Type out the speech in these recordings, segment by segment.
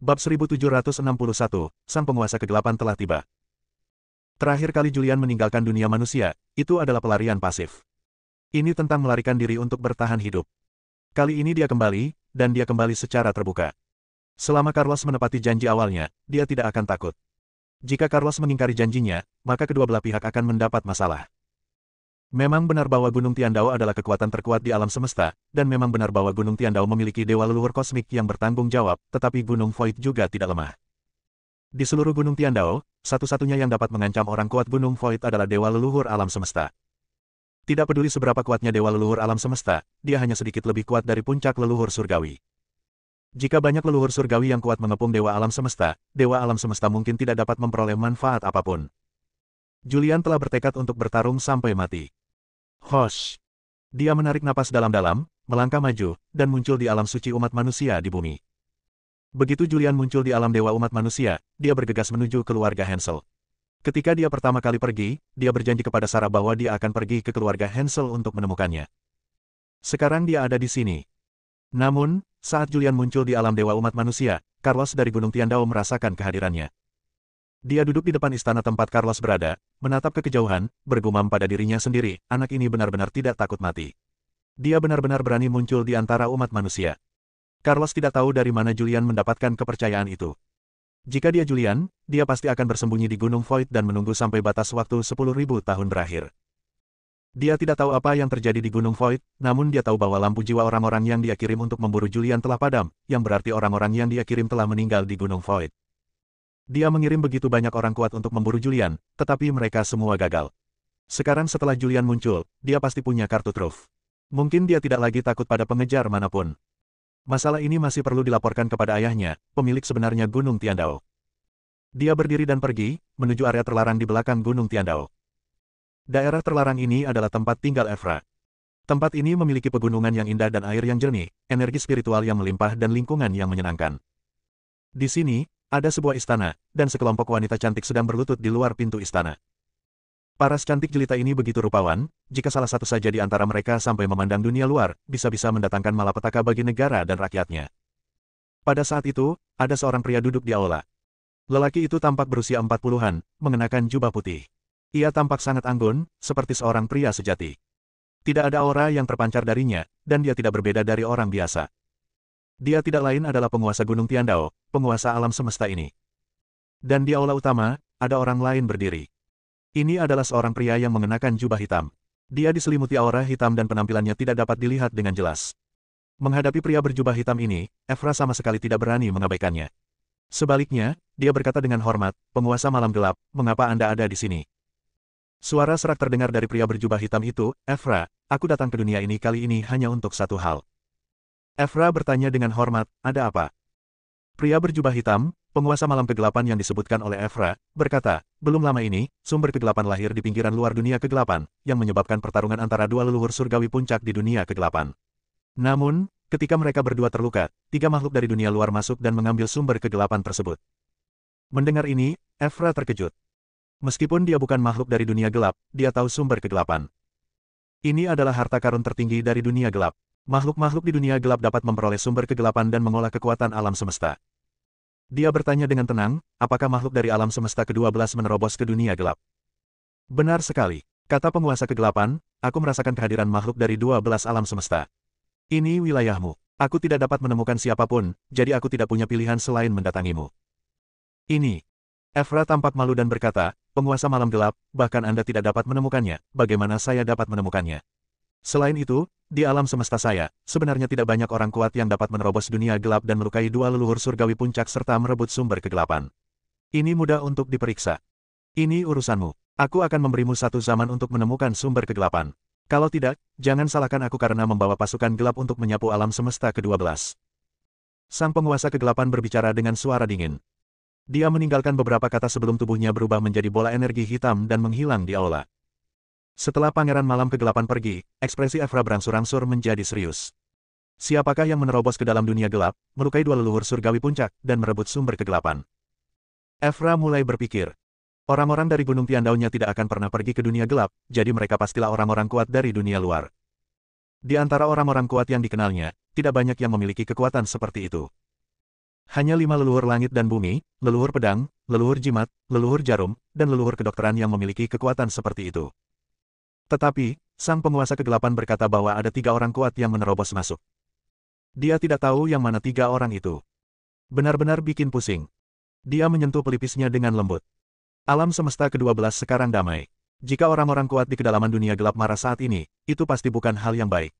Bab 1761, Sang Penguasa Kegelapan telah tiba. Terakhir kali Julian meninggalkan dunia manusia, itu adalah pelarian pasif. Ini tentang melarikan diri untuk bertahan hidup. Kali ini dia kembali, dan dia kembali secara terbuka. Selama Carlos menepati janji awalnya, dia tidak akan takut. Jika Carlos mengingkari janjinya, maka kedua belah pihak akan mendapat masalah. Memang benar bahwa Gunung Tiandao adalah kekuatan terkuat di alam semesta, dan memang benar bahwa Gunung Tiandao memiliki dewa leluhur kosmik yang bertanggung jawab, tetapi Gunung Void juga tidak lemah. Di seluruh Gunung Tiandao, satu-satunya yang dapat mengancam orang kuat Gunung Void adalah dewa leluhur alam semesta. Tidak peduli seberapa kuatnya dewa leluhur alam semesta, dia hanya sedikit lebih kuat dari puncak leluhur surgawi. Jika banyak leluhur surgawi yang kuat mengepung dewa alam semesta mungkin tidak dapat memperoleh manfaat apapun. Julian telah bertekad untuk bertarung sampai mati. Hosh! Dia menarik napas dalam-dalam, melangkah maju, dan muncul di alam suci umat manusia di bumi. Begitu Julian muncul di alam dewa umat manusia, dia bergegas menuju keluarga Hansel. Ketika dia pertama kali pergi, dia berjanji kepada Sarah bahwa dia akan pergi ke keluarga Hansel untuk menemukannya. Sekarang dia ada di sini. Namun, saat Julian muncul di alam dewa umat manusia, Carlos dari Gunung Tiandao merasakan kehadirannya. Dia duduk di depan istana tempat Carlos berada, menatap ke kejauhan, bergumam pada dirinya sendiri, anak ini benar-benar tidak takut mati. Dia benar-benar berani muncul di antara umat manusia. Carlos tidak tahu dari mana Julian mendapatkan kepercayaan itu. Jika dia Julian, dia pasti akan bersembunyi di Gunung Void dan menunggu sampai batas waktu 10.000 tahun berakhir. Dia tidak tahu apa yang terjadi di Gunung Void, namun dia tahu bahwa lampu jiwa orang-orang yang dia kirim untuk memburu Julian telah padam, yang berarti orang-orang yang dia kirim telah meninggal di Gunung Void. Dia mengirim begitu banyak orang kuat untuk memburu Julian, tetapi mereka semua gagal. Sekarang setelah Julian muncul, dia pasti punya kartu truf. Mungkin dia tidak lagi takut pada pengejar manapun. Masalah ini masih perlu dilaporkan kepada ayahnya, pemilik sebenarnya Gunung Tiandao. Dia berdiri dan pergi, menuju area terlarang di belakang Gunung Tiandao. Daerah terlarang ini adalah tempat tinggal Evra. Tempat ini memiliki pegunungan yang indah dan air yang jernih, energi spiritual yang melimpah dan lingkungan yang menyenangkan. Di sini, ada sebuah istana, dan sekelompok wanita cantik sedang berlutut di luar pintu istana. Paras cantik jelita ini begitu rupawan, jika salah satu saja di antara mereka sampai memandang dunia luar, bisa-bisa mendatangkan malapetaka bagi negara dan rakyatnya. Pada saat itu, ada seorang pria duduk di aula. Lelaki itu tampak berusia 40-an, mengenakan jubah putih. Ia tampak sangat anggun, seperti seorang pria sejati. Tidak ada aura yang terpancar darinya, dan dia tidak berbeda dari orang biasa. Dia tidak lain adalah penguasa Gunung Tiandao, penguasa alam semesta ini. Dan di aula utama, ada orang lain berdiri. Ini adalah seorang pria yang mengenakan jubah hitam. Dia diselimuti aura hitam dan penampilannya tidak dapat dilihat dengan jelas. Menghadapi pria berjubah hitam ini, Evra sama sekali tidak berani mengabaikannya. Sebaliknya, dia berkata dengan hormat, "Penguasa malam gelap, mengapa Anda ada di sini?" Suara serak terdengar dari pria berjubah hitam itu, "Evra, aku datang ke dunia ini kali ini hanya untuk satu hal." Evra bertanya dengan hormat, "Ada apa?" Pria berjubah hitam, penguasa malam kegelapan yang disebutkan oleh Evra, berkata, "Belum lama ini, sumber kegelapan lahir di pinggiran luar dunia kegelapan, yang menyebabkan pertarungan antara dua leluhur surgawi puncak di dunia kegelapan. Namun, ketika mereka berdua terluka, tiga makhluk dari dunia luar masuk dan mengambil sumber kegelapan tersebut." Mendengar ini, Evra terkejut. Meskipun dia bukan makhluk dari dunia gelap, dia tahu sumber kegelapan. Ini adalah harta karun tertinggi dari dunia gelap. Makhluk-makhluk di dunia gelap dapat memperoleh sumber kegelapan dan mengolah kekuatan alam semesta. Dia bertanya dengan tenang, apakah makhluk dari alam semesta ke-12 menerobos ke dunia gelap? Benar sekali, kata penguasa kegelapan, aku merasakan kehadiran makhluk dari 12 alam semesta. Ini wilayahmu. Aku tidak dapat menemukan siapapun, jadi aku tidak punya pilihan selain mendatangimu. Ini. Evra tampak malu dan berkata, penguasa malam gelap, bahkan Anda tidak dapat menemukannya, bagaimana saya dapat menemukannya? Selain itu, di alam semesta saya, sebenarnya tidak banyak orang kuat yang dapat menerobos dunia gelap dan melukai dua leluhur surgawi puncak serta merebut sumber kegelapan. Ini mudah untuk diperiksa. Ini urusanmu. Aku akan memberimu satu zaman untuk menemukan sumber kegelapan. Kalau tidak, jangan salahkan aku karena membawa pasukan gelap untuk menyapu alam semesta ke-12. Sang penguasa kegelapan berbicara dengan suara dingin. Dia meninggalkan beberapa kata sebelum tubuhnya berubah menjadi bola energi hitam dan menghilang di aula. Setelah Pangeran Malam Kegelapan pergi, ekspresi Evra berangsur-angsur menjadi serius. Siapakah yang menerobos ke dalam dunia gelap, melukai dua leluhur surgawi puncak, dan merebut sumber kegelapan? Evra mulai berpikir. Orang-orang dari Gunung Tiandao-nya tidak akan pernah pergi ke dunia gelap, jadi mereka pastilah orang-orang kuat dari dunia luar. Di antara orang-orang kuat yang dikenalnya, tidak banyak yang memiliki kekuatan seperti itu. Hanya 5 leluhur langit dan bumi, leluhur pedang, leluhur jimat, leluhur jarum, dan leluhur kedokteran yang memiliki kekuatan seperti itu. Tetapi, sang penguasa kegelapan berkata bahwa ada 3 orang kuat yang menerobos masuk. Dia tidak tahu yang mana 3 orang itu. Benar-benar bikin pusing. Dia menyentuh pelipisnya dengan lembut. Alam semesta ke-12 sekarang damai. Jika orang-orang kuat di kedalaman dunia gelap marah saat ini, itu pasti bukan hal yang baik.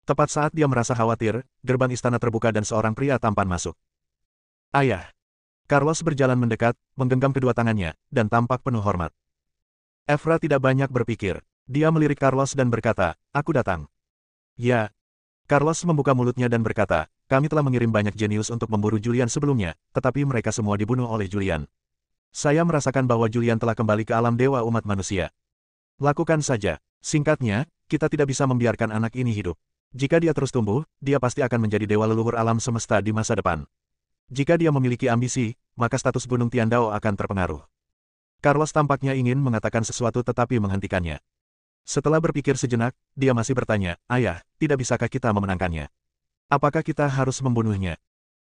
Tepat saat dia merasa khawatir, gerbang istana terbuka dan seorang pria tampan masuk. Ayah. Carlos berjalan mendekat, menggenggam kedua tangannya, dan tampak penuh hormat. Evra tidak banyak berpikir. Dia melirik Carlos dan berkata, "Aku datang." Ya. Carlos membuka mulutnya dan berkata, "Kami telah mengirim banyak jenius untuk memburu Julian sebelumnya, tetapi mereka semua dibunuh oleh Julian. Saya merasakan bahwa Julian telah kembali ke alam dewa umat manusia. Lakukan saja. Singkatnya, kita tidak bisa membiarkan anak ini hidup. Jika dia terus tumbuh, dia pasti akan menjadi dewa leluhur alam semesta di masa depan. Jika dia memiliki ambisi, maka status Gunung Tiandao akan terpengaruh." Carlos tampaknya ingin mengatakan sesuatu tetapi menghentikannya. Setelah berpikir sejenak, dia masih bertanya, "Ayah, tidak bisakah kita memenangkannya? Apakah kita harus membunuhnya?"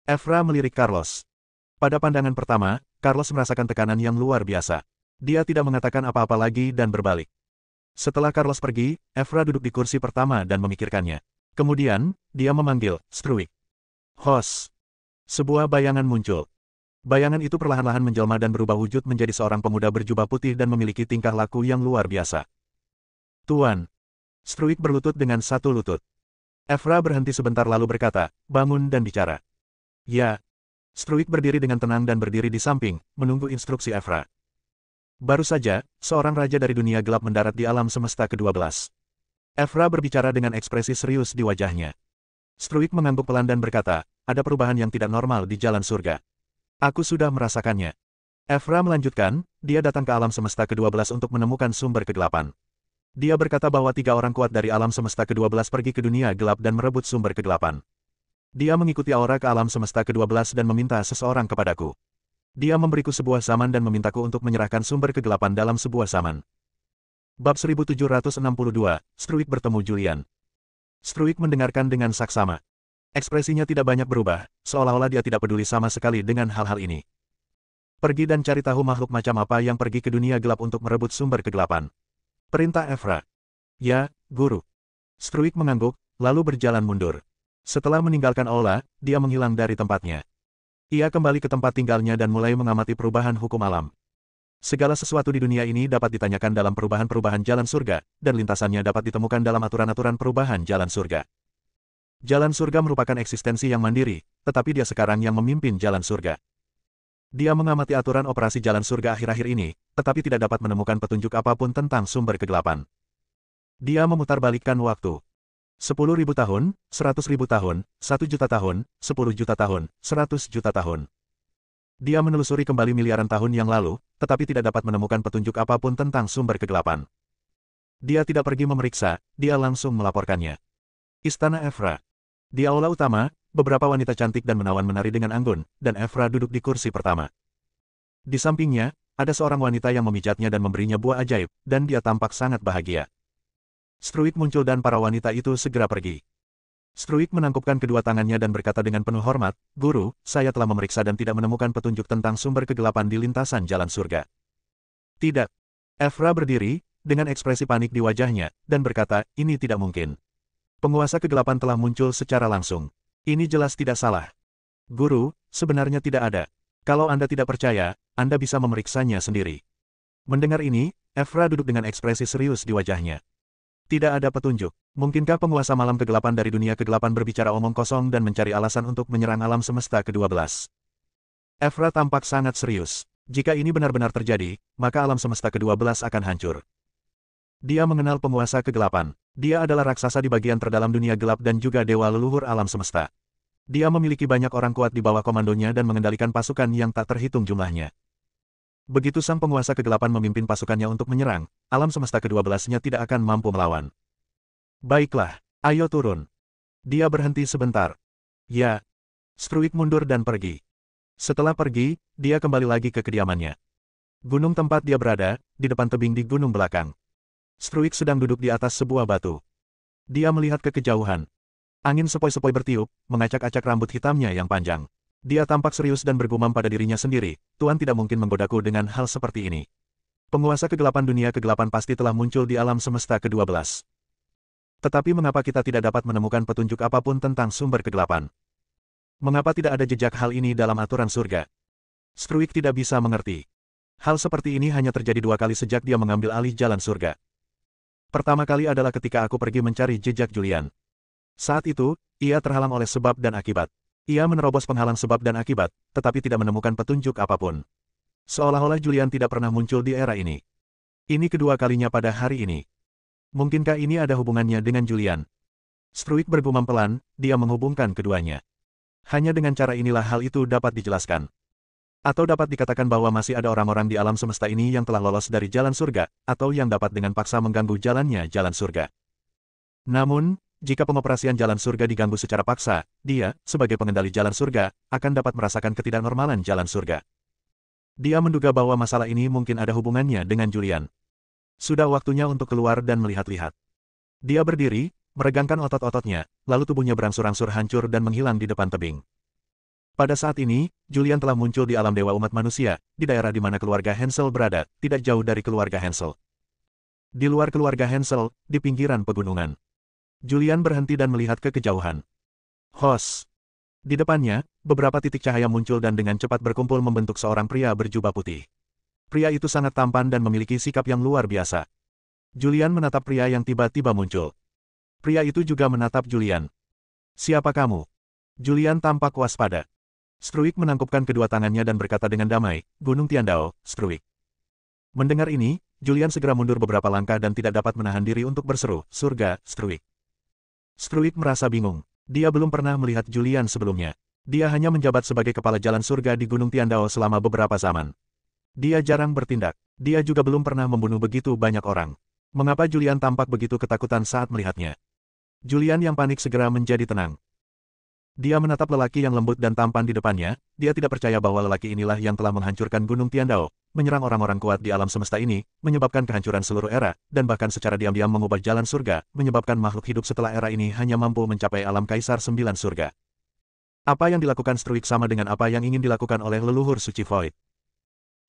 Evra melirik Carlos. Pada pandangan pertama, Carlos merasakan tekanan yang luar biasa. Dia tidak mengatakan apa-apa lagi dan berbalik. Setelah Carlos pergi, Evra duduk di kursi pertama dan memikirkannya. Kemudian, dia memanggil, "Struik." "Hos." Sebuah bayangan muncul. Bayangan itu perlahan-lahan menjelma dan berubah wujud menjadi seorang pemuda berjubah putih dan memiliki tingkah laku yang luar biasa. "Tuan." Struik berlutut dengan satu lutut. Evra berhenti sebentar lalu berkata, "Bangun dan bicara." "Ya." Struik berdiri dengan tenang dan berdiri di samping, menunggu instruksi Evra. Baru saja, seorang raja dari dunia gelap mendarat di alam semesta ke-12. Evra berbicara dengan ekspresi serius di wajahnya. Struik mengangguk pelan dan berkata, "Ada perubahan yang tidak normal di jalan surga. Aku sudah merasakannya." Evra melanjutkan, dia datang ke alam semesta ke-12 untuk menemukan sumber kegelapan. Dia berkata bahwa 3 orang kuat dari alam semesta ke-12 pergi ke dunia gelap dan merebut sumber kegelapan. Dia mengikuti aura ke alam semesta ke-12 dan meminta seseorang kepadaku. Dia memberiku sebuah zaman dan memintaku untuk menyerahkan sumber kegelapan dalam sebuah zaman. Bab 1762, Struik bertemu Julian. Struik mendengarkan dengan saksama. Ekspresinya tidak banyak berubah, seolah-olah dia tidak peduli sama sekali dengan hal-hal ini. "Pergi dan cari tahu makhluk macam apa yang pergi ke dunia gelap untuk merebut sumber kegelapan," perintah Evra. "Ya, Guru." Struik mengangguk, lalu berjalan mundur. Setelah meninggalkan aula, dia menghilang dari tempatnya. Ia kembali ke tempat tinggalnya dan mulai mengamati perubahan hukum alam. Segala sesuatu di dunia ini dapat ditanyakan dalam perubahan-perubahan jalan surga, dan lintasannya dapat ditemukan dalam aturan-aturan perubahan jalan surga. Jalan surga merupakan eksistensi yang mandiri, tetapi dia sekarang yang memimpin jalan surga. Dia mengamati aturan operasi jalan surga akhir-akhir ini, tetapi tidak dapat menemukan petunjuk apapun tentang sumber kegelapan. Dia memutarbalikkan waktu. 10.000 tahun, 100.000 tahun, 1 juta tahun, 10 juta tahun, 100 juta tahun. Dia menelusuri kembali miliaran tahun yang lalu, tetapi tidak dapat menemukan petunjuk apapun tentang sumber kegelapan. Dia tidak pergi memeriksa, dia langsung melaporkannya. Istana Evra. Di aula utama, beberapa wanita cantik dan menawan menari dengan anggun, dan Evra duduk di kursi pertama. Di sampingnya, ada seorang wanita yang memijatnya dan memberinya buah ajaib, dan dia tampak sangat bahagia. Struik muncul dan para wanita itu segera pergi. Struik menangkupkan kedua tangannya dan berkata dengan penuh hormat, "Guru, saya telah memeriksa dan tidak menemukan petunjuk tentang sumber kegelapan di lintasan jalan surga." "Tidak." Evra berdiri, dengan ekspresi panik di wajahnya, dan berkata, "Ini tidak mungkin. Penguasa kegelapan telah muncul secara langsung. Ini jelas tidak salah." "Guru, sebenarnya tidak ada. Kalau Anda tidak percaya, Anda bisa memeriksanya sendiri." Mendengar ini, Evra duduk dengan ekspresi serius di wajahnya. Tidak ada petunjuk. Mungkinkah penguasa malam kegelapan dari dunia kegelapan berbicara omong kosong dan mencari alasan untuk menyerang alam semesta ke-12? Evra tampak sangat serius. Jika ini benar-benar terjadi, maka alam semesta ke-12 akan hancur. Dia mengenal penguasa kegelapan. Dia adalah raksasa di bagian terdalam dunia gelap dan juga dewa leluhur alam semesta. Dia memiliki banyak orang kuat di bawah komandonya dan mengendalikan pasukan yang tak terhitung jumlahnya. Begitu sang penguasa kegelapan memimpin pasukannya untuk menyerang, alam semesta ke-12-nya tidak akan mampu melawan. "Baiklah, ayo turun." Dia berhenti sebentar. "Ya." Struik mundur dan pergi. Setelah pergi, dia kembali lagi ke kediamannya. Gunung tempat dia berada, di depan tebing di gunung belakang. Struik sedang duduk di atas sebuah batu. Dia melihat ke kejauhan. Angin sepoi-sepoi bertiup, mengacak-acak rambut hitamnya yang panjang. Dia tampak serius dan bergumam pada dirinya sendiri, Tuan tidak mungkin menggodaku dengan hal seperti ini. Penguasa kegelapan dunia kegelapan pasti telah muncul di alam semesta ke-12. Tetapi mengapa kita tidak dapat menemukan petunjuk apapun tentang sumber kegelapan? Mengapa tidak ada jejak hal ini dalam aturan surga? Struik tidak bisa mengerti. Hal seperti ini hanya terjadi 2 kali sejak dia mengambil alih jalan surga. Pertama kali adalah ketika aku pergi mencari jejak Julian. Saat itu, ia terhalang oleh sebab dan akibat. Ia menerobos penghalang sebab dan akibat, tetapi tidak menemukan petunjuk apapun. Seolah-olah Julian tidak pernah muncul di era ini. Ini kedua kalinya pada hari ini. Mungkinkah ini ada hubungannya dengan Julian? Struik bergumam pelan, dia menghubungkan keduanya. Hanya dengan cara inilah hal itu dapat dijelaskan. Atau dapat dikatakan bahwa masih ada orang-orang di alam semesta ini yang telah lolos dari jalan surga, atau yang dapat dengan paksa mengganggu jalannya jalan surga. Namun, jika pengoperasian jalan surga diganggu secara paksa, dia, sebagai pengendali jalan surga, akan dapat merasakan ketidaknormalan jalan surga. Dia menduga bahwa masalah ini mungkin ada hubungannya dengan Julian. Sudah waktunya untuk keluar dan melihat-lihat. Dia berdiri, meregangkan otot-ototnya, lalu tubuhnya berangsur-angsur hancur dan menghilang di depan tebing. Pada saat ini, Julian telah muncul di alam dewa umat manusia, di daerah di mana keluarga Hansel berada, tidak jauh dari keluarga Hansel. Di luar keluarga Hansel, di pinggiran pegunungan. Julian berhenti dan melihat ke kejauhan. Hos! Di depannya, beberapa titik cahaya muncul dan dengan cepat berkumpul membentuk seorang pria berjubah putih. Pria itu sangat tampan dan memiliki sikap yang luar biasa. Julian menatap pria yang tiba-tiba muncul. Pria itu juga menatap Julian. Siapa kamu? Julian tampak waspada. Struik menangkupkan kedua tangannya dan berkata dengan damai, Gunung Tiandao, Struik. Mendengar ini, Julian segera mundur beberapa langkah dan tidak dapat menahan diri untuk berseru, surga, Struik. Struik merasa bingung. Dia belum pernah melihat Julian sebelumnya. Dia hanya menjabat sebagai kepala jalan surga di Gunung Tiandao selama beberapa zaman. Dia jarang bertindak. Dia juga belum pernah membunuh begitu banyak orang. Mengapa Julian tampak begitu ketakutan saat melihatnya? Julian yang panik segera menjadi tenang. Dia menatap lelaki yang lembut dan tampan di depannya, dia tidak percaya bahwa lelaki inilah yang telah menghancurkan Gunung Tiandao, menyerang orang-orang kuat di alam semesta ini, menyebabkan kehancuran seluruh era, dan bahkan secara diam-diam mengubah jalan surga, menyebabkan makhluk hidup setelah era ini hanya mampu mencapai alam Kaisar 9 surga. Apa yang dilakukan Struik sama dengan apa yang ingin dilakukan oleh leluhur suci Void.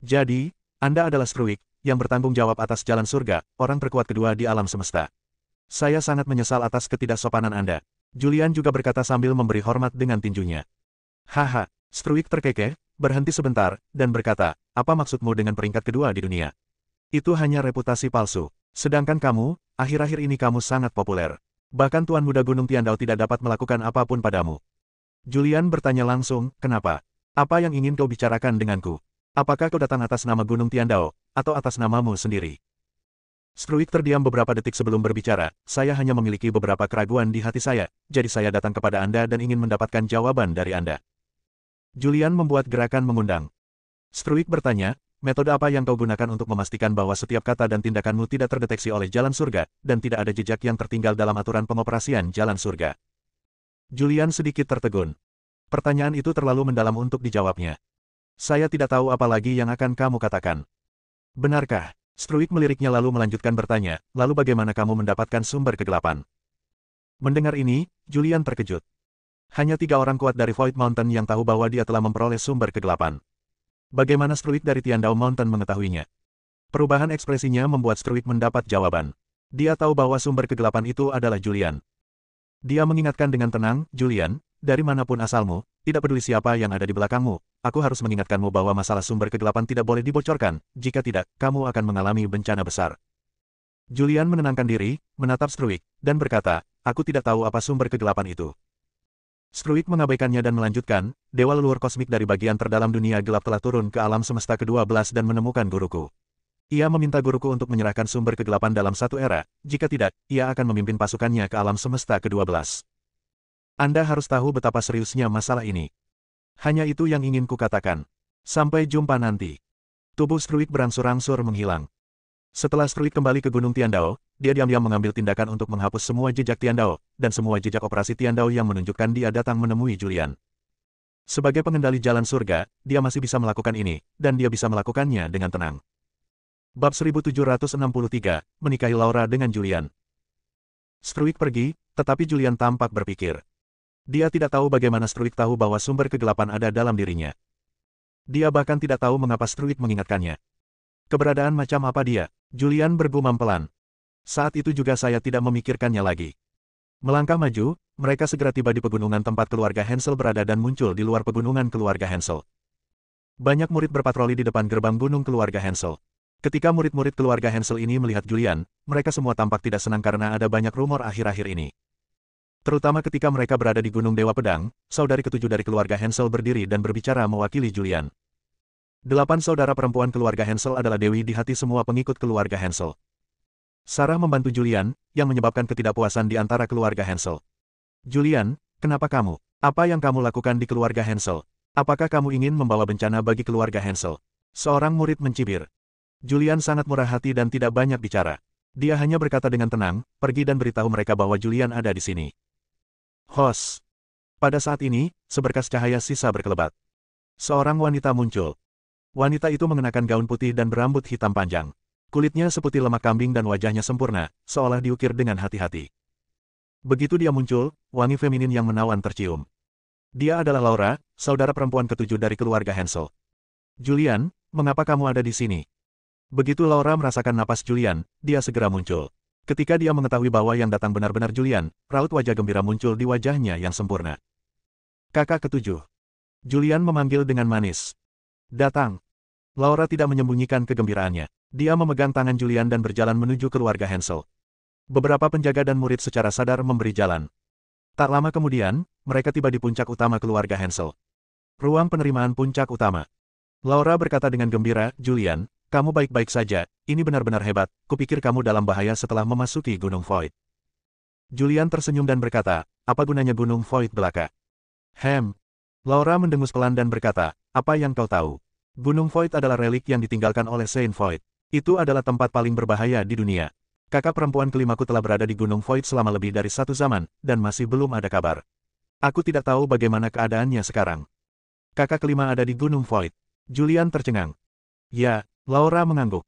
Jadi, Anda adalah Struik, yang bertanggung jawab atas jalan surga, orang terkuat kedua di alam semesta. Saya sangat menyesal atas ketidaksopanan Anda. Julian juga berkata sambil memberi hormat dengan tinjunya. Haha, Struik terkekeh, berhenti sebentar, dan berkata, apa maksudmu dengan peringkat kedua di dunia? Itu hanya reputasi palsu. Sedangkan kamu, akhir-akhir ini kamu sangat populer. Bahkan Tuan Muda Gunung Tiandao tidak dapat melakukan apapun padamu. Julian bertanya langsung, kenapa? Apa yang ingin kau bicarakan denganku? Apakah kau datang atas nama Gunung Tiandao, atau atas namamu sendiri? Struik terdiam beberapa detik sebelum berbicara, saya hanya memiliki beberapa keraguan di hati saya, jadi saya datang kepada Anda dan ingin mendapatkan jawaban dari Anda. Julian membuat gerakan mengundang. Struik bertanya, metode apa yang kau gunakan untuk memastikan bahwa setiap kata dan tindakanmu tidak terdeteksi oleh jalan surga, dan tidak ada jejak yang tertinggal dalam aturan pengoperasian jalan surga? Julian sedikit tertegun. Pertanyaan itu terlalu mendalam untuk dijawabnya. Saya tidak tahu apa lagi yang akan kamu katakan. Benarkah? Struik meliriknya lalu melanjutkan bertanya, lalu bagaimana kamu mendapatkan sumber kegelapan? Mendengar ini, Julian terkejut. Hanya 3 orang kuat dari Void Mountain yang tahu bahwa dia telah memperoleh sumber kegelapan. Bagaimana Struik dari Tiandao Mountain mengetahuinya? Perubahan ekspresinya membuat Struik mendapat jawaban. Dia tahu bahwa sumber kegelapan itu adalah Julian. Dia mengingatkan dengan tenang, Julian, dari manapun asalmu, tidak peduli siapa yang ada di belakangmu, aku harus mengingatkanmu bahwa masalah sumber kegelapan tidak boleh dibocorkan, jika tidak, kamu akan mengalami bencana besar. Julian menenangkan diri, menatap Struik, dan berkata, aku tidak tahu apa sumber kegelapan itu. Struik mengabaikannya dan melanjutkan, Dewa leluhur kosmik dari bagian terdalam dunia gelap telah turun ke alam semesta ke-12 dan menemukan guruku. Ia meminta guruku untuk menyerahkan sumber kegelapan dalam satu era, jika tidak, ia akan memimpin pasukannya ke alam semesta ke-12. Anda harus tahu betapa seriusnya masalah ini. Hanya itu yang ingin kukatakan. Sampai jumpa nanti. Tubuh Struik berangsur-angsur menghilang. Setelah Struik kembali ke Gunung Tiandao, dia diam-diam mengambil tindakan untuk menghapus semua jejak Tiandao, dan semua jejak operasi Tiandao yang menunjukkan dia datang menemui Julian. Sebagai pengendali jalan surga, dia masih bisa melakukan ini, dan dia bisa melakukannya dengan tenang. Bab 1763, menikahi Laura dengan Julian. Struik pergi, tetapi Julian tampak berpikir. Dia tidak tahu bagaimana Struik tahu bahwa sumber kegelapan ada dalam dirinya. Dia bahkan tidak tahu mengapa Struik mengingatkannya. Keberadaan macam apa dia? Julian bergumam pelan. Saat itu juga saya tidak memikirkannya lagi. Melangkah maju, mereka segera tiba di pegunungan tempat keluarga Hansel berada dan muncul di luar pegunungan keluarga Hansel. Banyak murid berpatroli di depan gerbang gunung keluarga Hansel. Ketika murid-murid keluarga Hansel ini melihat Julian, mereka semua tampak tidak senang karena ada banyak rumor akhir-akhir ini. Terutama ketika mereka berada di Gunung Dewa Pedang, saudari ketujuh dari keluarga Hansel berdiri dan berbicara mewakili Julian. 8 saudara perempuan keluarga Hansel adalah dewi di hati semua pengikut keluarga Hansel. Sarah membantu Julian, yang menyebabkan ketidakpuasan di antara keluarga Hansel. Julian, kenapa kamu? Apa yang kamu lakukan di keluarga Hansel? Apakah kamu ingin membawa bencana bagi keluarga Hansel? Seorang murid mencibir. Julian sangat murah hati dan tidak banyak bicara. Dia hanya berkata dengan tenang, pergi dan beritahu mereka bahwa Julian ada di sini. Hos. Pada saat ini, seberkas cahaya sisa berkelebat. Seorang wanita muncul. Wanita itu mengenakan gaun putih dan berambut hitam panjang. Kulitnya seputih lemak kambing dan wajahnya sempurna, seolah diukir dengan hati-hati. Begitu dia muncul, wangi feminin yang menawan tercium. Dia adalah Laura, saudara perempuan ketujuh dari keluarga Hansel. Julian, mengapa kamu ada di sini? Begitu Laura merasakan napas Julian, dia segera muncul. Ketika dia mengetahui bahwa yang datang benar-benar Julian, raut wajah gembira muncul di wajahnya yang sempurna. Kakak ketujuh. Julian memanggil dengan manis. Datang. Laura tidak menyembunyikan kegembiraannya. Dia memegang tangan Julian dan berjalan menuju keluarga Hansel. Beberapa penjaga dan murid secara sadar memberi jalan. Tak lama kemudian, mereka tiba di puncak utama keluarga Hansel. Ruang penerimaan puncak utama. Laura berkata dengan gembira, Julian, kamu baik-baik saja, ini benar-benar hebat, kupikir kamu dalam bahaya setelah memasuki Gunung Void. Julian tersenyum dan berkata, apa gunanya Gunung Void belaka? Laura mendengus pelan dan berkata, apa yang kau tahu? Gunung Void adalah relik yang ditinggalkan oleh Saint Void. Itu adalah tempat paling berbahaya di dunia. Kakak perempuan kelimaku telah berada di Gunung Void selama lebih dari 1 zaman, dan masih belum ada kabar. Aku tidak tahu bagaimana keadaannya sekarang. Kakak kelima ada di Gunung Void. Julian tercengang. Ya, Laura mengangguk.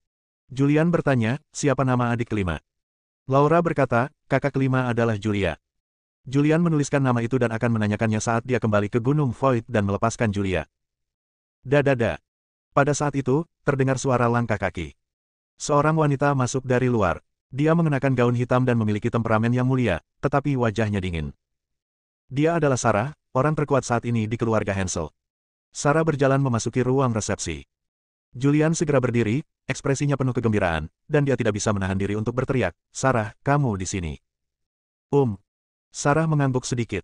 Julian bertanya, siapa nama adik kelima? Laura berkata, kakak kelima adalah Julia. Julian menuliskan nama itu dan akan menanyakannya saat dia kembali ke Gunung Void dan melepaskan Julia. Dadada. Pada saat itu, terdengar suara langkah kaki. Seorang wanita masuk dari luar. Dia mengenakan gaun hitam dan memiliki temperamen yang mulia, tetapi wajahnya dingin. Dia adalah Sarah, orang terkuat saat ini di keluarga Hansel. Sarah berjalan memasuki ruang resepsi. Julian segera berdiri, ekspresinya penuh kegembiraan, dan dia tidak bisa menahan diri untuk berteriak, Sarah, kamu di sini. Sarah mengangguk sedikit.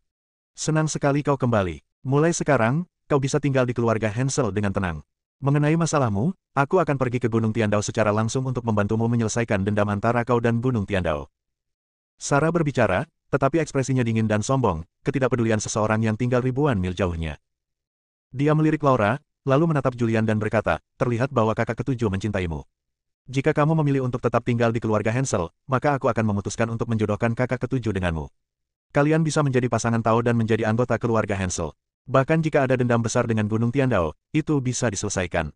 Senang sekali kau kembali. Mulai sekarang, kau bisa tinggal di keluarga Hansel dengan tenang. Mengenai masalahmu, aku akan pergi ke Gunung Tiandau secara langsung untuk membantumu menyelesaikan dendam antara kau dan Gunung Tiandau. Sarah berbicara, tetapi ekspresinya dingin dan sombong, ketidakpedulian seseorang yang tinggal ribuan mil jauhnya. Dia melirik Laura, lalu menatap Julian dan berkata, terlihat bahwa kakak ketujuh mencintaimu. Jika kamu memilih untuk tetap tinggal di keluarga Hansel, maka aku akan memutuskan untuk menjodohkan kakak ketujuh denganmu. Kalian bisa menjadi pasangan Tao dan menjadi anggota keluarga Hansel. Bahkan jika ada dendam besar dengan Gunung Tiandau, itu bisa diselesaikan.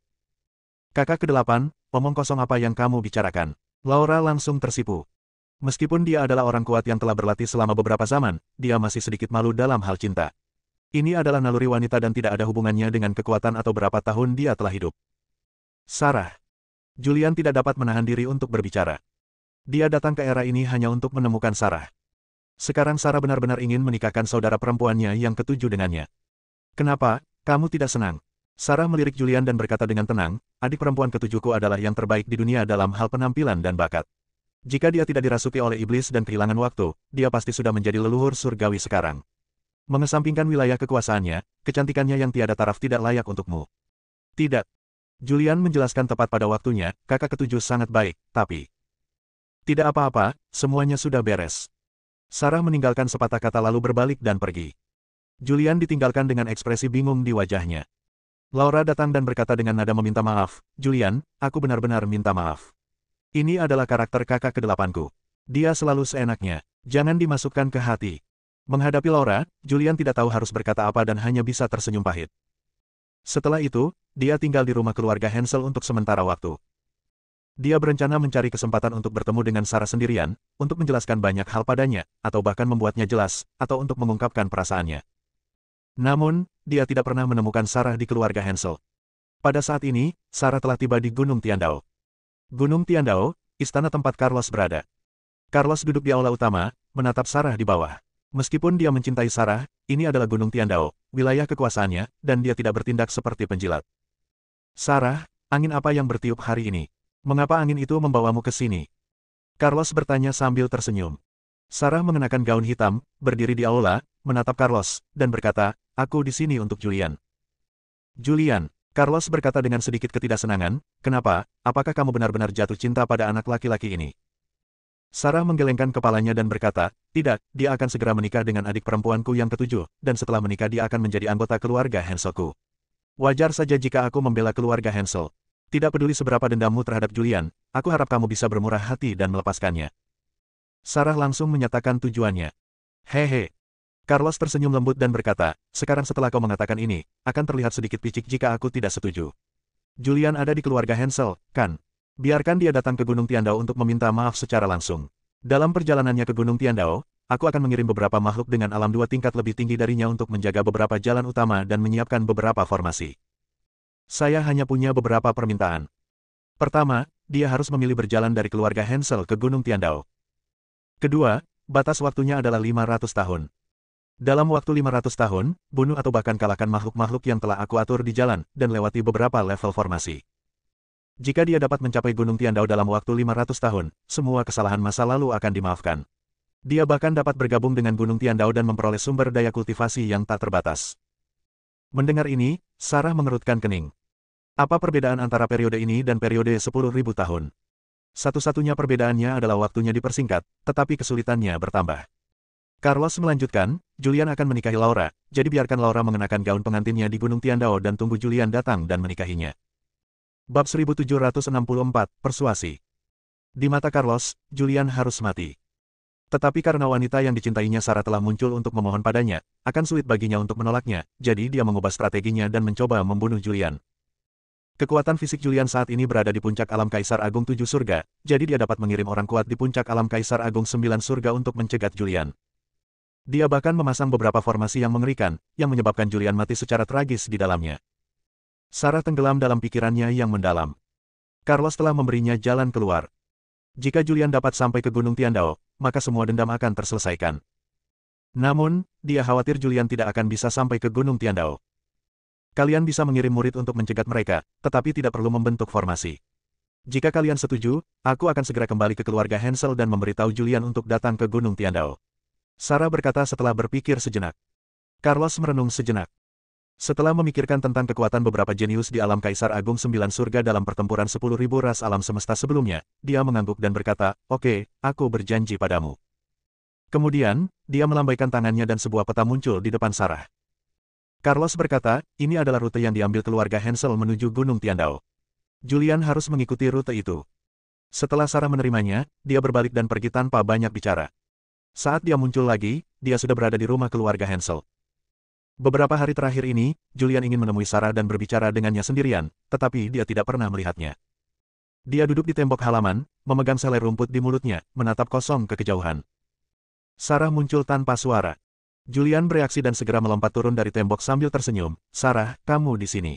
Kakak ke-8, omong kosong apa yang kamu bicarakan? Laura langsung tersipu. Meskipun dia adalah orang kuat yang telah berlatih selama beberapa zaman, dia masih sedikit malu dalam hal cinta. Ini adalah naluri wanita dan tidak ada hubungannya dengan kekuatan atau berapa tahun dia telah hidup. Sarah. Julian tidak dapat menahan diri untuk berbicara. Dia datang ke era ini hanya untuk menemukan Sarah. Sekarang Sarah benar-benar ingin menikahkan saudara perempuannya yang ketujuh dengannya. Kenapa, kamu tidak senang? Sarah melirik Julian dan berkata dengan tenang, adik perempuan ketujuhku adalah yang terbaik di dunia dalam hal penampilan dan bakat. Jika dia tidak dirasuki oleh iblis dan kehilangan waktu, dia pasti sudah menjadi leluhur surgawi sekarang. Mengesampingkan wilayah kekuasaannya, kecantikannya yang tiada taraf tidak layak untukmu. Tidak. Julian menjelaskan tepat pada waktunya, kakak ketujuh sangat baik, tapi... Tidak apa-apa, semuanya sudah beres. Sarah meninggalkan sepatah kata lalu berbalik dan pergi. Julian ditinggalkan dengan ekspresi bingung di wajahnya. Laura datang dan berkata dengan nada meminta maaf, Julian, aku benar-benar minta maaf. Ini adalah karakter kakak ke-8ku. Dia selalu seenaknya, jangan dimasukkan ke hati. Menghadapi Laura, Julian tidak tahu harus berkata apa dan hanya bisa tersenyum pahit. Setelah itu, dia tinggal di rumah keluarga Hansel untuk sementara waktu. Dia berencana mencari kesempatan untuk bertemu dengan Sarah sendirian, untuk menjelaskan banyak hal padanya, atau bahkan membuatnya jelas, atau untuk mengungkapkan perasaannya. Namun, dia tidak pernah menemukan Sarah di keluarga Hansel. Pada saat ini, Sarah telah tiba di Gunung Tiandao. Gunung Tiandao, istana tempat Carlos berada. Carlos duduk di aula utama, menatap Sarah di bawah. Meskipun dia mencintai Sarah, ini adalah Gunung Tiandao, wilayah kekuasaannya, dan dia tidak bertindak seperti penjilat. Sarah, angin apa yang bertiup hari ini? Mengapa angin itu membawamu ke sini? Carlos bertanya sambil tersenyum. Sarah mengenakan gaun hitam, berdiri di aula, menatap Carlos, dan berkata, aku di sini untuk Julian. Julian, Carlos berkata dengan sedikit ketidaksenangan, kenapa, apakah kamu benar-benar jatuh cinta pada anak laki-laki ini? Sarah menggelengkan kepalanya dan berkata, tidak, dia akan segera menikah dengan adik perempuanku yang ketujuh, dan setelah menikah dia akan menjadi anggota keluarga Hanselku. Wajar saja jika aku membela keluarga Hansel. Tidak peduli seberapa dendammu terhadap Julian, aku harap kamu bisa bermurah hati dan melepaskannya. Sarah langsung menyatakan tujuannya. Hehe. Carlos tersenyum lembut dan berkata, sekarang setelah kau mengatakan ini, akan terlihat sedikit picik jika aku tidak setuju. Julian ada di keluarga Hansel, kan? Biarkan dia datang ke Gunung Tiandao untuk meminta maaf secara langsung. Dalam perjalanannya ke Gunung Tiandao, aku akan mengirim beberapa makhluk dengan alam 2 tingkat lebih tinggi darinya untuk menjaga beberapa jalan utama dan menyiapkan beberapa formasi. Saya hanya punya beberapa permintaan. Pertama, dia harus memilih berjalan dari keluarga Hansel ke Gunung Tiandao. Kedua, batas waktunya adalah 500 tahun. Dalam waktu 500 tahun, bunuh atau bahkan kalahkan makhluk-makhluk yang telah aku atur di jalan, dan lewati beberapa level formasi. Jika dia dapat mencapai Gunung Tiandao dalam waktu 500 tahun, semua kesalahan masa lalu akan dimaafkan. Dia bahkan dapat bergabung dengan Gunung Tiandao dan memperoleh sumber daya kultivasi yang tak terbatas. Mendengar ini, Sarah mengerutkan kening. Apa perbedaan antara periode ini dan periode 10.000 tahun? Satu-satunya perbedaannya adalah waktunya dipersingkat, tetapi kesulitannya bertambah. Carlos melanjutkan, Julian akan menikahi Laura, jadi biarkan Laura mengenakan gaun pengantinnya di Gunung Tiandao dan tunggu Julian datang dan menikahinya. Bab 1764, Persuasi. Di mata Carlos, Julian harus mati. Tetapi karena wanita yang dicintainya Sarah telah muncul untuk memohon padanya, akan sulit baginya untuk menolaknya, jadi dia mengubah strateginya dan mencoba membunuh Julian. Kekuatan fisik Julian saat ini berada di puncak alam Kaisar Agung 7 surga, jadi dia dapat mengirim orang kuat di puncak alam Kaisar Agung 9 surga untuk mencegat Julian. Dia bahkan memasang beberapa formasi yang mengerikan, yang menyebabkan Julian mati secara tragis di dalamnya. Sarah tenggelam dalam pikirannya yang mendalam. Carlos telah memberinya jalan keluar. Jika Julian dapat sampai ke Gunung Tiandao, maka semua dendam akan terselesaikan. Namun, dia khawatir Julian tidak akan bisa sampai ke Gunung Tiandao. Kalian bisa mengirim murid untuk mencegat mereka, tetapi tidak perlu membentuk formasi. Jika kalian setuju, aku akan segera kembali ke keluarga Hansel dan memberitahu Julian untuk datang ke Gunung Tiandao. Sarah berkata setelah berpikir sejenak. Carlos merenung sejenak. Setelah memikirkan tentang kekuatan beberapa jenius di alam Kaisar Agung 9 surga dalam pertempuran 10.000 ras alam semesta sebelumnya, dia mengangguk dan berkata, oke, aku berjanji padamu. Kemudian, dia melambaikan tangannya dan sebuah peta muncul di depan Sarah. Carlos berkata, ini adalah rute yang diambil keluarga Hansel menuju Gunung Tiandao. Julian harus mengikuti rute itu. Setelah Sarah menerimanya, dia berbalik dan pergi tanpa banyak bicara. Saat dia muncul lagi, dia sudah berada di rumah keluarga Hansel. Beberapa hari terakhir ini, Julian ingin menemui Sarah dan berbicara dengannya sendirian, tetapi dia tidak pernah melihatnya. Dia duduk di tembok halaman, memegang selai rumput di mulutnya, menatap kosong ke kejauhan. Sarah muncul tanpa suara. Julian bereaksi dan segera melompat turun dari tembok sambil tersenyum. Sarah, kamu di sini.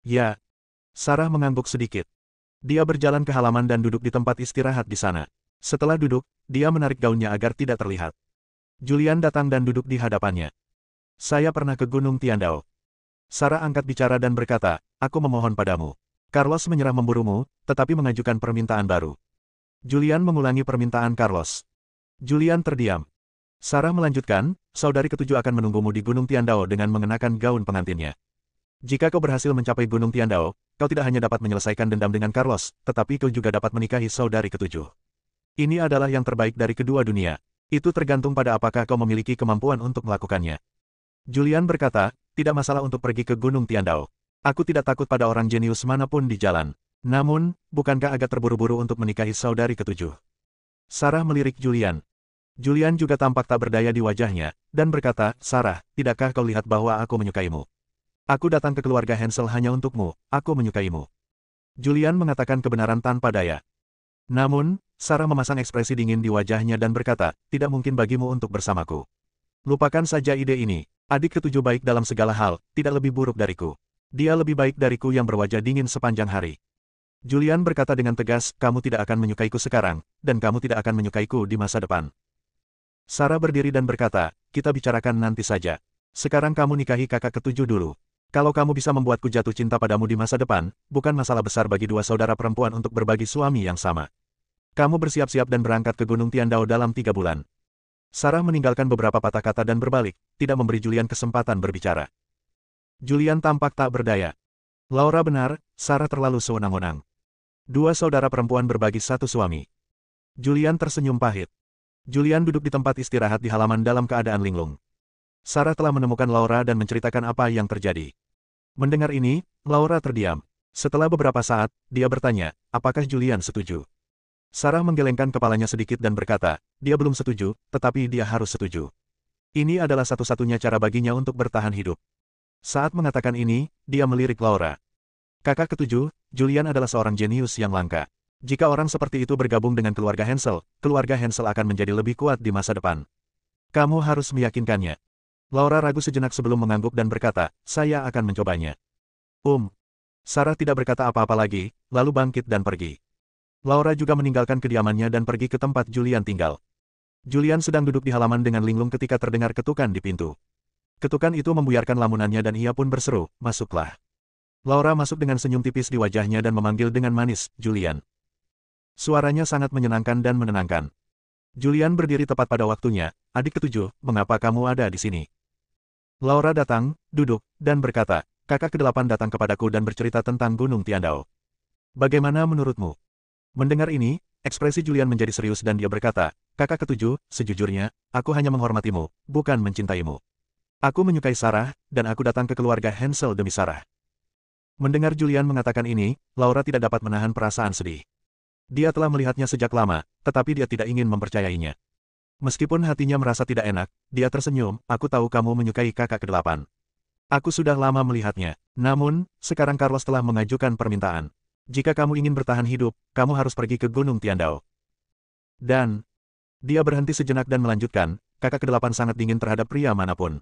Ya. Sarah mengangguk sedikit. Dia berjalan ke halaman dan duduk di tempat istirahat di sana. Setelah duduk, dia menarik gaunnya agar tidak terlihat. Julian datang dan duduk di hadapannya. Saya pernah ke Gunung Tiandao. Sarah angkat bicara dan berkata, aku memohon padamu. Carlos menyerah memburumu, tetapi mengajukan permintaan baru. Julian mengulangi permintaan Carlos. Julian terdiam. Sarah melanjutkan, saudari ketujuh akan menunggumu di Gunung Tiandao dengan mengenakan gaun pengantinnya. Jika kau berhasil mencapai Gunung Tiandao, kau tidak hanya dapat menyelesaikan dendam dengan Carlos, tetapi kau juga dapat menikahi saudari ketujuh. Ini adalah yang terbaik dari kedua dunia. Itu tergantung pada apakah kau memiliki kemampuan untuk melakukannya. Julian berkata, tidak masalah untuk pergi ke Gunung Tiandao. Aku tidak takut pada orang jenius manapun di jalan. Namun, bukankah agak terburu-buru untuk menikahi saudari ketujuh? Sarah melirik Julian. Julian juga tampak tak berdaya di wajahnya, dan berkata, Sarah, tidakkah kau lihat bahwa aku menyukaimu? Aku datang ke keluarga Hansel hanya untukmu, aku menyukaimu. Julian mengatakan kebenaran tanpa daya. Namun, Sarah memasang ekspresi dingin di wajahnya dan berkata, tidak mungkin bagimu untuk bersamaku. Lupakan saja ide ini. Adik ketujuh baik dalam segala hal, tidak lebih buruk dariku. Dia lebih baik dariku yang berwajah dingin sepanjang hari. Julian berkata dengan tegas, kamu tidak akan menyukaiku sekarang, dan kamu tidak akan menyukaiku di masa depan. Sarah berdiri dan berkata, kita bicarakan nanti saja. Sekarang kamu nikahi kakak ketujuh dulu. Kalau kamu bisa membuatku jatuh cinta padamu di masa depan, bukan masalah besar bagi dua saudara perempuan untuk berbagi suami yang sama. Kamu bersiap-siap dan berangkat ke Gunung Tiandao dalam 3 bulan. Sarah meninggalkan beberapa patah kata dan berbalik, tidak memberi Julian kesempatan berbicara. Julian tampak tak berdaya. Laura benar, Sarah terlalu sewenang-wenang. Dua saudara perempuan berbagi satu suami. Julian tersenyum pahit. Julian duduk di tempat istirahat di halaman dalam keadaan linglung. Sarah telah menemukan Laura dan menceritakan apa yang terjadi. Mendengar ini, Laura terdiam. Setelah beberapa saat, dia bertanya, apakah Julian setuju? Sarah menggelengkan kepalanya sedikit dan berkata, dia belum setuju, tetapi dia harus setuju. Ini adalah satu-satunya cara baginya untuk bertahan hidup. Saat mengatakan ini, dia melirik Laura. Kakak ketujuh, Julian adalah seorang jenius yang langka. Jika orang seperti itu bergabung dengan keluarga Hansel akan menjadi lebih kuat di masa depan. Kamu harus meyakinkannya. Laura ragu sejenak sebelum mengangguk dan berkata, saya akan mencobanya. Sarah tidak berkata apa-apa lagi, lalu bangkit dan pergi. Laura juga meninggalkan kediamannya dan pergi ke tempat Julian tinggal. Julian sedang duduk di halaman dengan linglung ketika terdengar ketukan di pintu. Ketukan itu membuyarkan lamunannya dan ia pun berseru, masuklah. Laura masuk dengan senyum tipis di wajahnya dan memanggil dengan manis, Julian. Suaranya sangat menyenangkan dan menenangkan. Julian berdiri tepat pada waktunya, adik ketujuh, mengapa kamu ada di sini? Laura datang, duduk, dan berkata, kakak ke-8 datang kepadaku dan bercerita tentang Gunung Tiandao. Bagaimana menurutmu? Mendengar ini, ekspresi Julian menjadi serius dan dia berkata, kakak ketujuh, sejujurnya, aku hanya menghormatimu, bukan mencintaimu. Aku menyukai Sarah, dan aku datang ke keluarga Hansel demi Sarah. Mendengar Julian mengatakan ini, Laura tidak dapat menahan perasaan sedih. Dia telah melihatnya sejak lama, tetapi dia tidak ingin mempercayainya. Meskipun hatinya merasa tidak enak, dia tersenyum, aku tahu kamu menyukai kakak ke-8. Aku sudah lama melihatnya. Namun, sekarang Carlos telah mengajukan permintaan. Jika kamu ingin bertahan hidup, kamu harus pergi ke Gunung Tiandao. Dan, dia berhenti sejenak dan melanjutkan, kakak ke-8 sangat dingin terhadap pria manapun.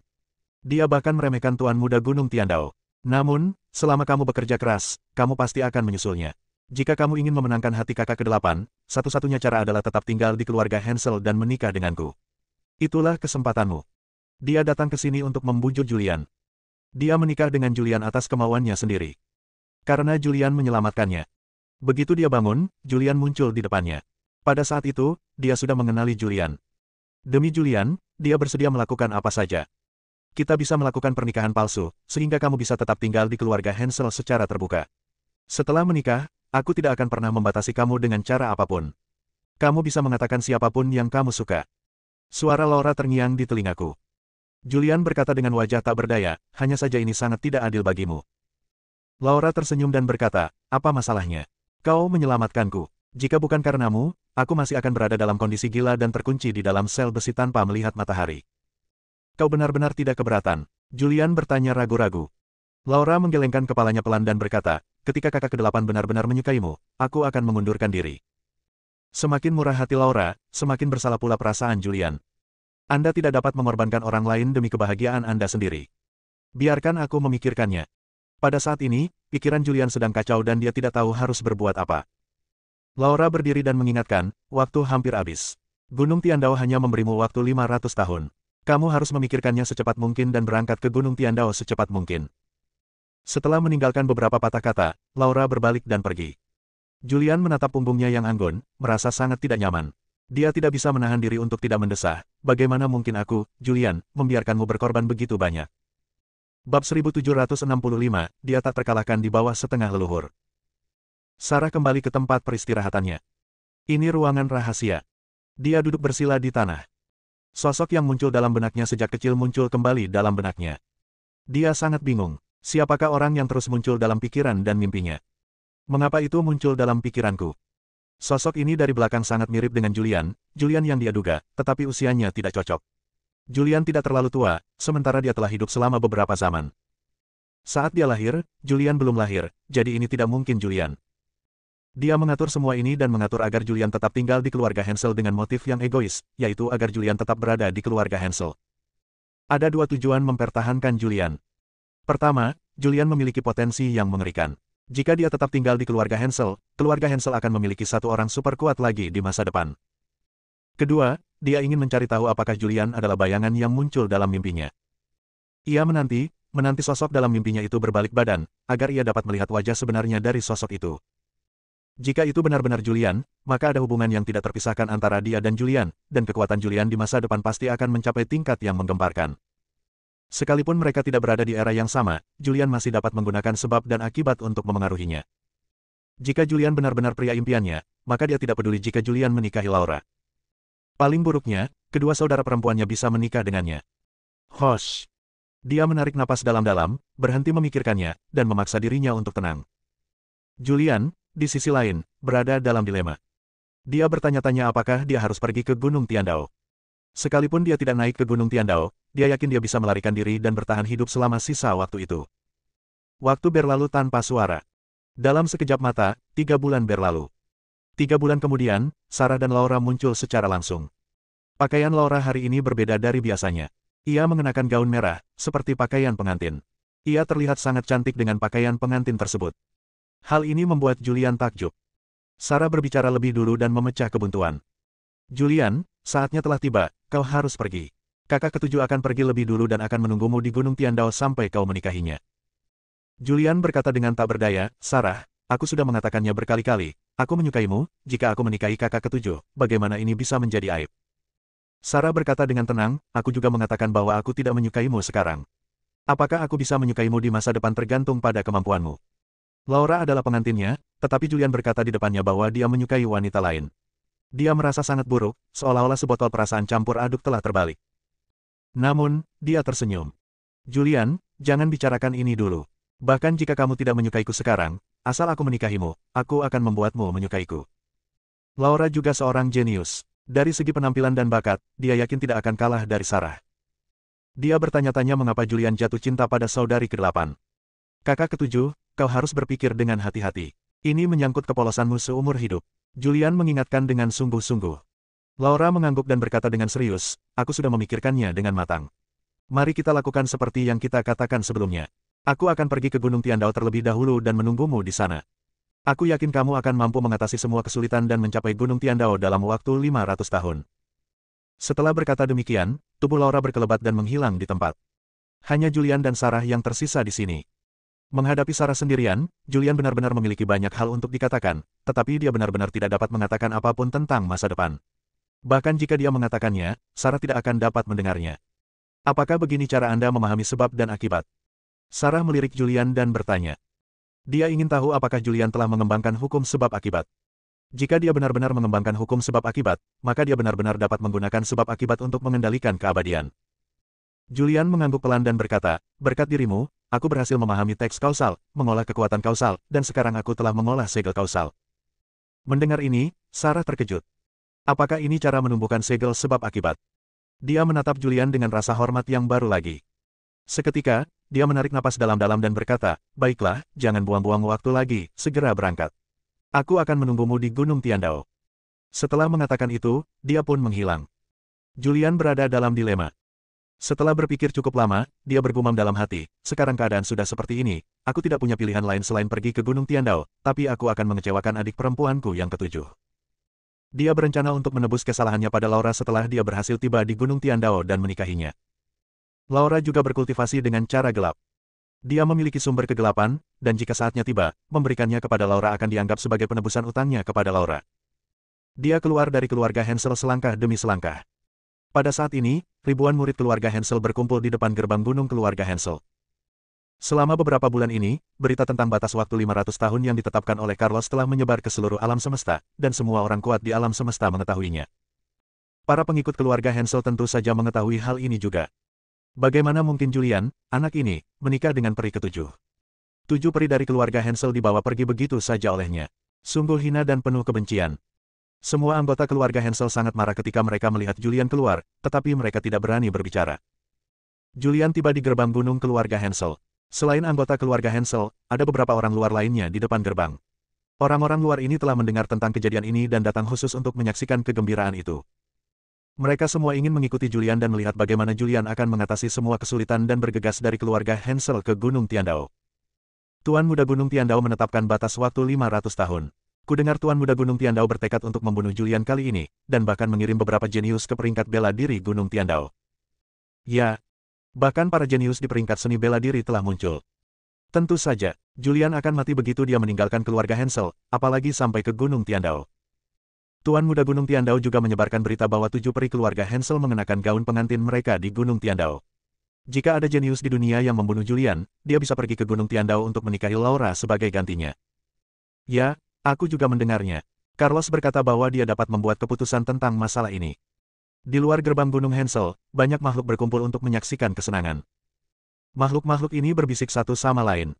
Dia bahkan meremehkan tuan muda Gunung Tiandao. Namun, selama kamu bekerja keras, kamu pasti akan menyusulnya. Jika kamu ingin memenangkan hati kakak ke-8, satu-satunya cara adalah tetap tinggal di keluarga Hansel dan menikah denganku. Itulah kesempatanmu. Dia datang ke sini untuk membujuk Julian. Dia menikah dengan Julian atas kemauannya sendiri. Karena Julian menyelamatkannya. Begitu dia bangun, Julian muncul di depannya. Pada saat itu, dia sudah mengenali Julian. Demi Julian, dia bersedia melakukan apa saja. Kita bisa melakukan pernikahan palsu, sehingga kamu bisa tetap tinggal di keluarga Hansel secara terbuka. Setelah menikah, aku tidak akan pernah membatasi kamu dengan cara apapun. Kamu bisa mengatakan siapapun yang kamu suka. Suara Laura terngiang di telingaku. Julian berkata dengan wajah tak berdaya, hanya saja ini sangat tidak adil bagimu. Laura tersenyum dan berkata, apa masalahnya? Kau menyelamatkanku. Jika bukan karenamu, aku masih akan berada dalam kondisi gila dan terkunci di dalam sel besi tanpa melihat matahari. Kau benar-benar tidak keberatan? Julian bertanya ragu-ragu. Laura menggelengkan kepalanya pelan dan berkata, ketika kakak ke-8 benar-benar menyukaimu, aku akan mengundurkan diri. Semakin murah hati Laura, semakin bersalah pula perasaan Julian. Anda tidak dapat mengorbankan orang lain demi kebahagiaan Anda sendiri. Biarkan aku memikirkannya. Pada saat ini, pikiran Julian sedang kacau dan dia tidak tahu harus berbuat apa. Laura berdiri dan mengingatkan, waktu hampir habis. Gunung Tiandao hanya memberimu waktu 500 tahun. Kamu harus memikirkannya secepat mungkin dan berangkat ke Gunung Tiandao secepat mungkin. Setelah meninggalkan beberapa patah kata, Laura berbalik dan pergi. Julian menatap punggungnya yang anggun, merasa sangat tidak nyaman. Dia tidak bisa menahan diri untuk tidak mendesah. Bagaimana mungkin aku, Julian, membiarkanmu berkorban begitu banyak? Bab 1765, dia tak terkalahkan di bawah setengah leluhur. Sarah kembali ke tempat peristirahatannya. Ini ruangan rahasia. Dia duduk bersila di tanah. Sosok yang muncul dalam benaknya sejak kecil muncul kembali dalam benaknya. Dia sangat bingung. Siapakah orang yang terus muncul dalam pikiran dan mimpinya? Mengapa itu muncul dalam pikiranku? Sosok ini dari belakang sangat mirip dengan Julian yang dia duga, tetapi usianya tidak cocok. Julian tidak terlalu tua, sementara dia telah hidup selama beberapa zaman. Saat dia lahir, Julian belum lahir, jadi ini tidak mungkin Julian. Dia mengatur semua ini dan mengatur agar Julian tetap tinggal di keluarga Hansel dengan motif yang egois, yaitu agar Julian tetap berada di keluarga Hansel. Ada dua tujuan mempertahankan Julian. Pertama, Julian memiliki potensi yang mengerikan. Jika dia tetap tinggal di keluarga Hansel akan memiliki satu orang super kuat lagi di masa depan. Kedua, dia ingin mencari tahu apakah Julian adalah bayangan yang muncul dalam mimpinya. Ia menanti sosok dalam mimpinya itu berbalik badan, agar ia dapat melihat wajah sebenarnya dari sosok itu. Jika itu benar-benar Julian, maka ada hubungan yang tidak terpisahkan antara dia dan Julian, dan kekuatan Julian di masa depan pasti akan mencapai tingkat yang menggemparkan. Sekalipun mereka tidak berada di era yang sama, Julian masih dapat menggunakan sebab dan akibat untuk memengaruhinya. Jika Julian benar-benar pria impiannya, maka dia tidak peduli jika Julian menikahi Laura. Paling buruknya, kedua saudara perempuannya bisa menikah dengannya. Hosh! Dia menarik napas dalam-dalam, berhenti memikirkannya, dan memaksa dirinya untuk tenang. Julian, di sisi lain, berada dalam dilema. Dia bertanya-tanya apakah dia harus pergi ke Gunung Tiandao. Sekalipun dia tidak naik ke Gunung Tiandao, dia yakin dia bisa melarikan diri dan bertahan hidup selama sisa waktu itu. Waktu berlalu tanpa suara. Dalam sekejap mata, 3 bulan berlalu. 3 bulan kemudian, Sarah dan Laura muncul secara langsung. Pakaian Laura hari ini berbeda dari biasanya. Ia mengenakan gaun merah, seperti pakaian pengantin. Ia terlihat sangat cantik dengan pakaian pengantin tersebut. Hal ini membuat Julian takjub. Sarah berbicara lebih dulu dan memecah kebuntuan. Julian, saatnya telah tiba, kau harus pergi. Kakak ketujuh akan pergi lebih dulu dan akan menunggumu di Gunung Tiandao sampai kau menikahinya. Julian berkata dengan tak berdaya, Sarah, aku sudah mengatakannya berkali-kali, aku menyukaimu, jika aku menikahi kakak ketujuh, bagaimana ini bisa menjadi aib? Sarah berkata dengan tenang, aku juga mengatakan bahwa aku tidak menyukaimu sekarang. Apakah aku bisa menyukaimu di masa depan tergantung pada kemampuanmu? Laura adalah pengantinnya, tetapi Julian berkata di depannya bahwa dia menyukai wanita lain. Dia merasa sangat buruk, seolah-olah sebotol perasaan campur aduk telah terbalik. Namun, dia tersenyum. Julian, jangan bicarakan ini dulu. Bahkan jika kamu tidak menyukaiku sekarang, asal aku menikahimu, aku akan membuatmu menyukaiku. Laura juga seorang jenius. Dari segi penampilan dan bakat, dia yakin tidak akan kalah dari Sarah. Dia bertanya-tanya mengapa Julian jatuh cinta pada saudari ke-8. Kakak ketujuh, kau harus berpikir dengan hati-hati. Ini menyangkut kepolosanmu seumur hidup. Julian mengingatkan dengan sungguh-sungguh. Laura mengangguk dan berkata dengan serius, aku sudah memikirkannya dengan matang. Mari kita lakukan seperti yang kita katakan sebelumnya. Aku akan pergi ke Gunung Tiandao terlebih dahulu dan menunggumu di sana. Aku yakin kamu akan mampu mengatasi semua kesulitan dan mencapai Gunung Tiandao dalam waktu 500 tahun. Setelah berkata demikian, tubuh Laura berkelebat dan menghilang di tempat. Hanya Julian dan Sarah yang tersisa di sini. Menghadapi Sarah sendirian, Julian benar-benar memiliki banyak hal untuk dikatakan, tetapi dia benar-benar tidak dapat mengatakan apapun tentang masa depan. Bahkan jika dia mengatakannya, Sarah tidak akan dapat mendengarnya. Apakah begini cara Anda memahami sebab dan akibat? Sarah melirik Julian dan bertanya. Dia ingin tahu apakah Julian telah mengembangkan hukum sebab akibat. Jika dia benar-benar mengembangkan hukum sebab akibat, maka dia benar-benar dapat menggunakan sebab akibat untuk mengendalikan keabadian. Julian mengangguk pelan dan berkata, berkat dirimu, aku berhasil memahami teks kausal, mengolah kekuatan kausal, dan sekarang aku telah mengolah segel kausal. Mendengar ini, Sarah terkejut. Apakah ini cara menumbuhkan segel sebab akibat? Dia menatap Julian dengan rasa hormat yang baru lagi. Seketika, dia menarik napas dalam-dalam dan berkata, baiklah, jangan buang-buang waktu lagi, segera berangkat. Aku akan menunggumu di Gunung Tiandao. Setelah mengatakan itu, dia pun menghilang. Julian berada dalam dilema. Setelah berpikir cukup lama, dia bergumam dalam hati, sekarang keadaan sudah seperti ini, aku tidak punya pilihan lain selain pergi ke Gunung Tiandao, tapi aku akan mengecewakan adik perempuanku yang ketujuh. Dia berencana untuk menebus kesalahannya pada Laura setelah dia berhasil tiba di Gunung Tiandao dan menikahinya. Laura juga berkultivasi dengan cara gelap. Dia memiliki sumber kegelapan, dan jika saatnya tiba, memberikannya kepada Laura akan dianggap sebagai penebusan utangnya kepada Laura. Dia keluar dari keluarga Hansel selangkah demi selangkah. Pada saat ini, ribuan murid keluarga Hansel berkumpul di depan gerbang gunung keluarga Hansel. Selama beberapa bulan ini, berita tentang batas waktu 500 tahun yang ditetapkan oleh Carlos telah menyebar ke seluruh alam semesta, dan semua orang kuat di alam semesta mengetahuinya. Para pengikut keluarga Hansel tentu saja mengetahui hal ini juga. Bagaimana mungkin Julian, anak ini, menikah dengan peri ketujuh? 7 peri dari keluarga Hansel dibawa pergi begitu saja olehnya. Sungguh hina dan penuh kebencian. Semua anggota keluarga Hansel sangat marah ketika mereka melihat Julian keluar, tetapi mereka tidak berani berbicara. Julian tiba di gerbang gunung keluarga Hansel. Selain anggota keluarga Hansel, ada beberapa orang luar lainnya di depan gerbang. Orang-orang luar ini telah mendengar tentang kejadian ini dan datang khusus untuk menyaksikan kegembiraan itu. Mereka semua ingin mengikuti Julian dan melihat bagaimana Julian akan mengatasi semua kesulitan dan bergegas dari keluarga Hansel ke Gunung Tiandao. Tuan Muda Gunung Tiandao menetapkan batas waktu 500 tahun. Kudengar Tuan Muda Gunung Tiandao bertekad untuk membunuh Julian kali ini, dan bahkan mengirim beberapa jenius ke peringkat bela diri Gunung Tiandao. Ya, bahkan para jenius di peringkat seni bela diri telah muncul. Tentu saja, Julian akan mati begitu dia meninggalkan keluarga Hansel, apalagi sampai ke Gunung Tiandao. Tuan Muda Gunung Tiandao juga menyebarkan berita bahwa 7 peri keluarga Hansel mengenakan gaun pengantin mereka di Gunung Tiandao. Jika ada jenius di dunia yang membunuh Julian, dia bisa pergi ke Gunung Tiandao untuk menikahi Laura sebagai gantinya. Ya, aku juga mendengarnya. Carlos berkata bahwa dia dapat membuat keputusan tentang masalah ini. Di luar gerbang Gunung Hansel, banyak makhluk berkumpul untuk menyaksikan kesenangan. Makhluk-makhluk ini berbisik satu sama lain.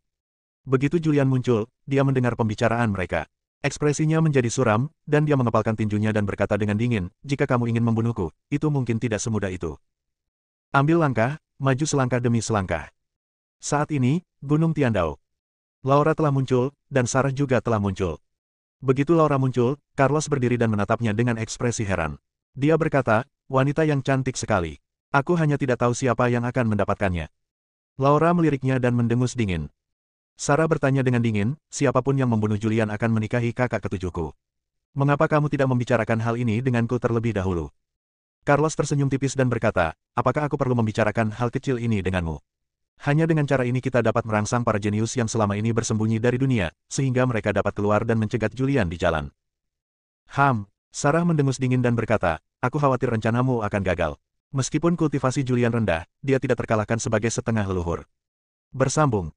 Begitu Julian muncul, dia mendengar pembicaraan mereka. Ekspresinya menjadi suram, dan dia mengepalkan tinjunya dan berkata dengan dingin, jika kamu ingin membunuhku, itu mungkin tidak semudah itu. Ambil langkah, maju selangkah demi selangkah. Saat ini, Gunung Tiandao. Laura telah muncul, dan Sarah juga telah muncul. Begitu Laura muncul, Carlos berdiri dan menatapnya dengan ekspresi heran. Dia berkata, wanita yang cantik sekali. Aku hanya tidak tahu siapa yang akan mendapatkannya. Laura meliriknya dan mendengus dingin. Sarah bertanya dengan dingin, siapapun yang membunuh Julian akan menikahi kakak ketujuhku. Mengapa kamu tidak membicarakan hal ini denganku terlebih dahulu? Carlos tersenyum tipis dan berkata, apakah aku perlu membicarakan hal kecil ini denganmu? Hanya dengan cara ini kita dapat merangsang para jenius yang selama ini bersembunyi dari dunia, sehingga mereka dapat keluar dan mencegat Julian di jalan. Sarah mendengus dingin dan berkata, aku khawatir rencanamu akan gagal. Meskipun kultivasi Julian rendah, dia tidak terkalahkan sebagai setengah leluhur. Bersambung.